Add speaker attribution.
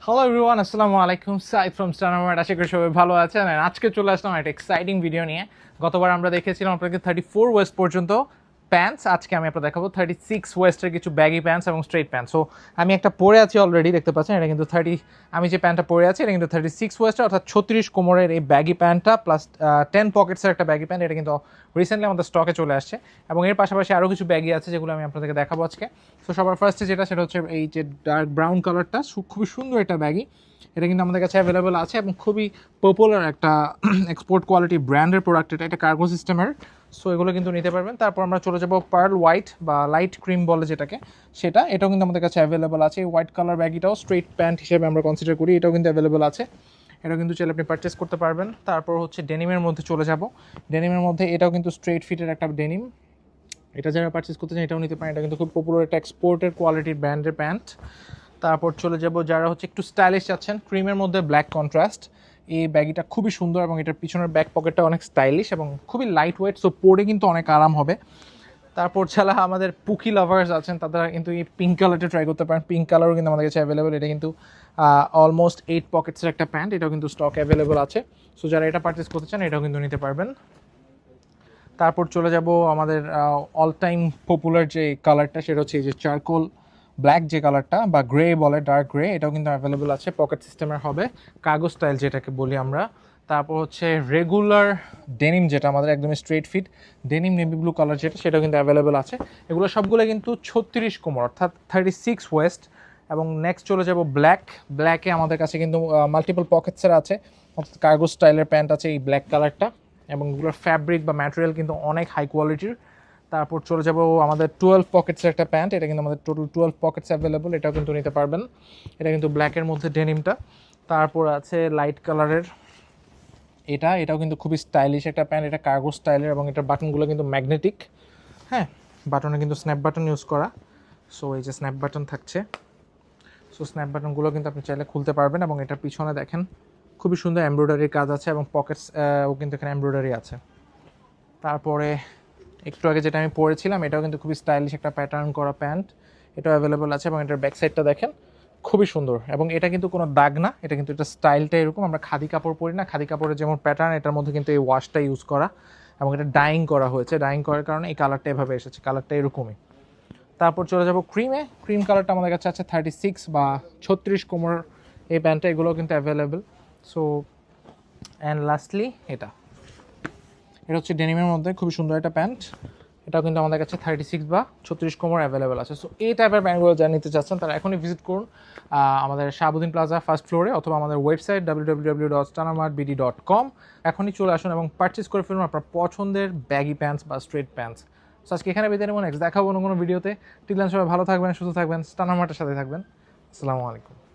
Speaker 1: Hello everyone, আসসালামু আলাইকুম। Saeed from স্টানামার্ট। আশা করি সবাই ভালো আছেন। আর আজকে চলে আসলাম একটা এক্সাইটিং ভিডিও নিয়ে। গতবার আমরা দেখেছিলাম আপনাকে 34 ওয়েস্ট পর্যন্ত প্যান্টস। আজকে আমি আপনাদের দেখাবো 36 ওয়েস্টের কিছু ব্যাগি প্যান্টস এবং স্ট্রেট প্যান্টস। সো আমি একটা পরে আছি অলরেডি, দেখতে পাচ্ছেন। এটা কিন্তু আমি যে প্যান্টটা পরে আছি এটা কিন্তু 36 ওয়েস্টের, অর্থাৎ 36 কোমরের এই ব্যাগি প্যান্টটা প্লাস 10 পকেটসের একটা ব্যাগি প্যান্ট। এটা কিন্তু রিসেন্টলি আমাদের স্টকে চলে আসছে এবং এর পাশাপাশি আরও কিছু ব্যাগি আছে যেগুলো আমি আপনাদেরকে দেখাবো আজকে। সো সবার ফার্স্টে সেটা হচ্ছে এই যে ডার্ক ব্রাউন কালারটা, খুবই সুন্দর একটা ব্যাগি। এটা কিন্তু আমাদের কাছে অ্যাভেলেবেল আছে এবং খুবই পপুলার একটা এক্সপোর্ট কোয়ালিটি ব্র্যান্ডের প্রোডাক্ট। এটা কার্গো সিস্টেমের। সো এগুলো কিন্তু নিতে পারবেন। তারপর আমরা চলে যাবো পার্ল হোয়াইট বা লাইট ক্রিম বলে যেটাকে, এটাও কিন্তু আমাদের কাছে অ্যাভেলেবেল আছে। এই হোয়াইট কালার ব্যাগিটাও স্ট্রেট প্যান্ট হিসেবে আমরা কনসিডার করি, এটাও কিন্তু অ্যাভেলেবেল আছে। এটা কিন্তু চাইলে আপনি পারচেস করতে পারবেন। তারপর হচ্ছে ডেনিমের মধ্যে চলে যাব। ডেনিমের মধ্যে এটাও কিন্তু স্ট্রেট ফিটের একটা ডেনিম। এটা যারা পারচেস করতে চান এটাও নিতে পারেন। এটা কিন্তু খুব পপুলার একটা এক্সপোর্টের কোয়ালিটির ব্র্যান্ডের প্যান্ট। তারপর চলে যাব যারা হচ্ছে একটু স্টাইলিশ আছেন, ক্রিমের মধ্যে ব্ল্যাক কন্ট্রাস্ট। এই ব্যাগিটা খুবই সুন্দর এবং এটার পিছনের ব্যাক পকেটটা অনেক স্টাইলিশ এবং খুবই লাইট ওয়েট, সো পরে কিন্তু অনেক আরাম হবে। তারপর যারা আমাদের পুকি লাভার্স আছেন তারা কিন্তু এই পিঙ্ক কালারটা ট্রাই করতে পারেন। পিঙ্ক কালারও কিন্তু আমাদের কাছে অ্যাভেলেবেল। এটা কিন্তু অলমোস্ট 8 পকেটসের একটা প্যান্ট, এটাও কিন্তু স্টক অ্যাভেলেবেল আছে। সো যারা এটা পারচেস করতে চান এটাও কিন্তু নিতে পারবেন। তারপর চলে যাব আমাদের অল টাইম পপুলার যে কালারটা, সেটা হচ্ছে এই যে চারকোল ব্ল্যাক যে কালারটা বা গ্রে বলে, ডার্ক গ্রে। এটাও কিন্তু অ্যাভেলেবেল আছে, পকেট সিস্টেমের হবে, কাগজ স্টাইল যেটাকে বলি আমরা। তারপর হচ্ছে রেগুলার ডেনিম, যেটা আমাদের একদমই straight fit denim navy blue colour, সেটাও কিন্তু অ্যাভেলেবেল আছে। এগুলো সবগুলো কিন্তু 36 কোমর, অর্থাৎ 36 ওয়েস্ট। এবং নেক্সট চলে যাব ব্ল্যাকে আমাদের কাছে কিন্তু মাল্টিপল পকেটসের আছে, অর্থাৎ কাগজ স্টাইলের প্যান্ট আছে এই ব্ল্যাক কালারটা। এবং এগুলোর ফ্যাব্রিক বা ম্যাটেরিয়াল কিন্তু অনেক হাই কোয়ালিটির। তারপর চলে যাব আমাদের 12 পকেটসের একটা প্যান্ট। এটা কিন্তু আমাদের টোটাল 12 পকেটস অ্যাভেলেবল, এটাও কিন্তু নিতে পারবেন। এটা কিন্তু ব্ল্যাকের মধ্যে ডেনিমটা। তারপর আছে লাইট কালারের এটাও কিন্তু খুবই স্টাইলিশ একটা প্যান্ট। এটা কার্গো স্টাইলের এবং এটার বাটনগুলো কিন্তু ম্যাগনেটিক। হ্যাঁ, বাটনে কিন্তু স্ন্যাপ বাটন ইউজ করা। সো এই যে স্ন্যাপ বাটন থাকছে, সো স্ন্যাপ বাটনগুলো কিন্তু আপনি চাইলে খুলতে পারবেন। এবং এটার পিছনে দেখেন খুবই সুন্দর এমব্রয়ডারির কাজ আছে এবং পকেটস ও কিন্তু এখানে এমব্রয়ডারি আছে। তারপরে একটু আগে যেটা আমি পরেছিলাম এটাও কিন্তু খুবই স্টাইলিশ একটা প্যাটার্ন করা প্যান্ট, এটাও অ্যাভেলেবল আছে। এবং এটার ব্যাক সাইডটা দেখেন খুবই সুন্দর এবং এটা কিন্তু কোনো দাগ না, এটা কিন্তু এটা স্টাইলটা এরকম। আমরা খাদি কাপড় পরি না, খাদি কাপড়ের যেমন প্যাটার্ন, এটার মধ্যে কিন্তু এই ওয়াশটা ইউজ করা এবং এটা ডাইং করা হয়েছে। ডাইং করার কারণে এই কালারটা এভাবে এসেছে, কালারটা এরকমই। তারপর চলে যাব ক্রিম কালারটা আমাদের কাছে আছে 36 বা 36 কোমর এই প্যান্টটা, এগুলোও কিন্তু অ্যাভেলেবেল। সো অ্যান্ড লাস্টলি এটা হচ্ছে ডেনিমের মধ্যে খুবই সুন্দর একটা প্যান্ট। এটাও কিন্তু আমাদের কাছে 36 বা 36 কোমর অ্যাভেলেবেল আছে। সো এই টাইপের প্যান্টগুলো যারা নিতে চাচ্ছেন তারা এখনই ভিজিট করুন আমাদের শাহাবুদ্দিন প্লাজা ফার্স্ট ফ্লোরে, অথবা আমাদের ওয়েবসাইট www.stanamartbd.com। এখনই চলে আসুন এবং পারচেস করে ফেলুন আপনার পছন্দের ব্যাগি প্যান্টস বা স্ট্রেট প্যান্টস। সো আজকে এখানে বিদায় নেব, নেক্সট দেখাবো অন্য কোনো ভিডিওতে। টিকলেন সবাই ভালো থাকবেন, সুস্থ থাকবেন, স্টানামার্টের সাথে থাকবেন। আসসালামু আলাইকুম।